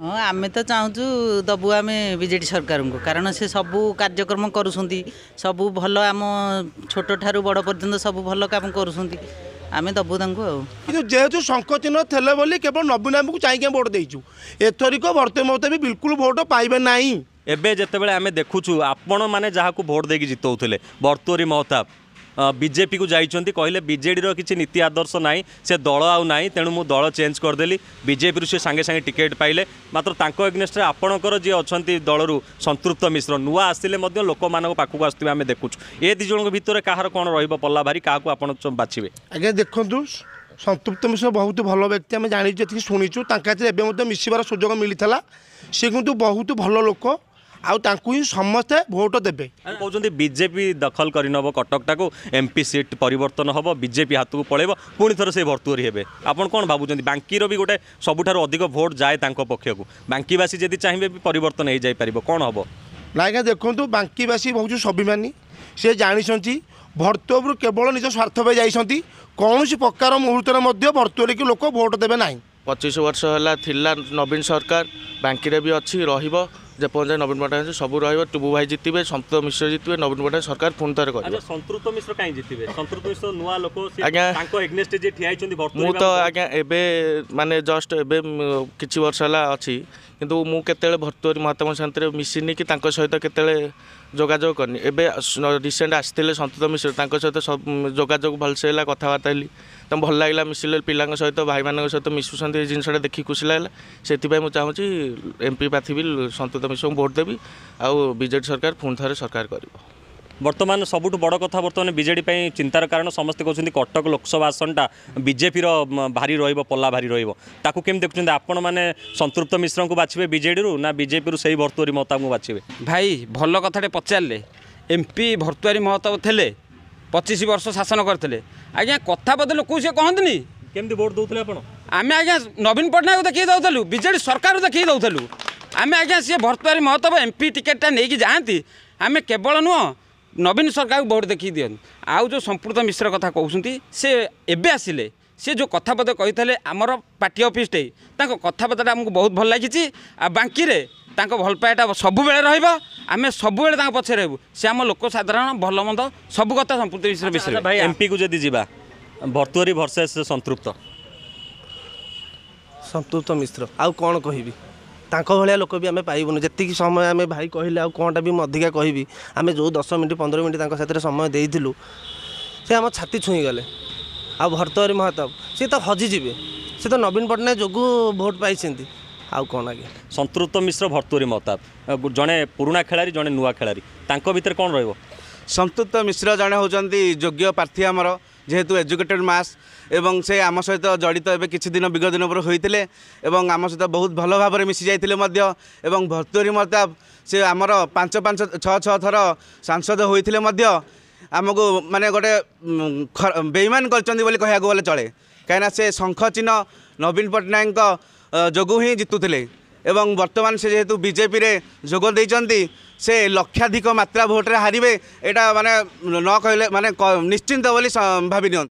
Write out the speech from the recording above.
हाँ आम तो चाहूँ दबु आम बीजेडी सरकार को कारण से सबू कार्यक्रम करुँच सबू भल आम छोट ठारू बड़ पर्यंत सब भल काम करुँच आम दबु कि जेहेतु शंखचिन्ह थे बोली केवल नवीन बाबू को चाहिए भोट देचु एथरिक भर्ती मत भी बिल्कुल भोट पाइबे नहीं। एबे जितेबाला आम देखुचु आपण मैंने जहाँ को भोट देकी जितौले भर्तृहरि महताब बीजेपी को जाइछन्ति कहले बीजेडी रो किछि नीति आदर्श नाई से दल आउ नाई तेणु मु दल चेंज करदेली बीजेपी से सांगे सांगे टिकेट पाइले मात्र तांको एग्नेस्ट रे आपणकर जी अछन्ति दलरू संतृप्त मिश्र नुआ आसिले मध्य लोक मानक पाखु आसुवे आमे देखुछु ए दि जणक भितर काहर कोन रहिबो पल्ला भारी काहाकू आपण बाछिबे। आगे देखंतु संतृप्त मिश्र बहुत भल व्यक्ति आम जानी शुणीचु मिसबार सुजोग मिलता सी किंतु बहुत भल लोक ही समस्ते भोट देवे कहते बीजेपी दखल करनब कटकटा को एमपी सीट परिवर्तन हम बीजेपी हाथ को पलैब पुणी थर से भर्तुहरि हे आपड़ कौन भावुं बांकीर भी गोटे सबुठ अधिक भोट जाए पक्ष को बांकीवासी जदि चाहिए भी परिवर्तन हो जापर कौन हम ना आज्ञा देखो बांकीवासी बहुत स्वाभिमानी सी जानी भर्तुहर केवल निज स्वार्थ पे जाइछन्ति कौन प्रकार मुहूर्त भर्तुहरि की लोक भोट देवे ना 25 वर्ष है नवीन सरकार बांकी भी अच्छी रही जेपर्यंत नवीन पट्टनायक सब टुबू भाई जितबे संतृप्त मिश्र जितबे नवीन पट्टनायक सरकार पुणी थे कर संतृप्त मिश्र कहीं जितबे संतृप्त मिश्र नुआ लोक मु तो आज्ञा एबे माने जस्ट एबे किछि वर्ष है अच्छी किंतु मु केतेले भर्तृहरि महताब साथ मिसिनी कि सहित केतेले जोगाजोग करनी एबे रिसेंट आसते संतृप्त मिश्र सहित सब जोगाजोग भलसे कथबार्ता हेली तो भल लगे मिसिले पिला सहित भाई मान सहित मिशुंट ये जिनसा देखी खुशी लगे से मुझे चाहूँगी एमपी प्रार्थी भी संतृप्त मिश्र को भोट देवी आउ बीजेडी सरकार पुणी थे सरकार कर बर्तमान सबुठ बड़ कथा बर्तमान बीजेडी चिंतार कारण समस्ते कहते कटक लोकसभा आसनटा बीजेपी भारी पल्ला भारी रही केम देखुं आपण मैंने संतृप्त मिश्र को बाछे बीजेडी ना बीजेपी से भर्तृहरि महताब को बाछे भाई भल कथाटे पचारे एमपी भर्तृहरि महताब थे 25 वर्ष शासन करते आज्ञा कथा बदल कौ सी कहतनी केमती भोट दौले आम आज्ञा नवीन पट्टनायक देखिए दौलू बीजेडी सरकार देखिए दौलू आम आज्ञा सी भर्तृहरि महताब एमपी टिकेटा नहीं जाती आम केवल नुह नवीन सरकार को भोट देखी दिखाँ आउ जो संतृप्त मिश्र कथा कहते से एबे आसिले सी जो कथापद कही आमर पार्टी ऑफिस कथापदा आमको बहुत भल लगी बांकी भल पाइटा सब आम सब पछे रहू से आम लोक साधारण भल मंद सब कथा संतृप्त मिश्र विषय भाई एमपी को जदि जा भर्तृहरि वर्सेस संतृप्त संतृप्त मिश्र आउ कौन कहबी तांको भलिया लोक भी आम पाइबुन जी समय आम भाई कहले आउ कौनटा भी अधिका कहबी आम जो 10 मिनट 15 मिनट साथ समय देइथिलु से आम छाती छुई गले आ भर्तृहरि महताब सी तो हजिजे से तो नवीन पट्टनायक जो भोट पाई आउ कौन आगे संतृप्त मिश्र भर्तृहरि महताब जड़े पुराणा खेलाड़ी जड़े नुआ खेलाड़ी तांको भितर कौन रहिबो संतृप्त मिश्र जड़े होचंती योग्य प्रार्थी आमर जेहेतु एजुकेटेड मास एवं से आम सहित जड़ित एवं किसी दिन विगत दिन पर होते आम सहित बहुत भल भाव में मिसी जाते भर्तृहरि महताब से आमर 5-5-6 थर सांसद होते आमको माने गोटे बेईमान कर गले चले कहीं से शंख चिन्ह नवीन पट्टनायक जोगु ही जितुले एवं वर्तमान से जेहेतु बीजेपी रे जोग देइचंती से लक्षाधिक मात्रा भोट रे हारिबे एटा माने न कहले माने निश्चिंत बोली भावी नि।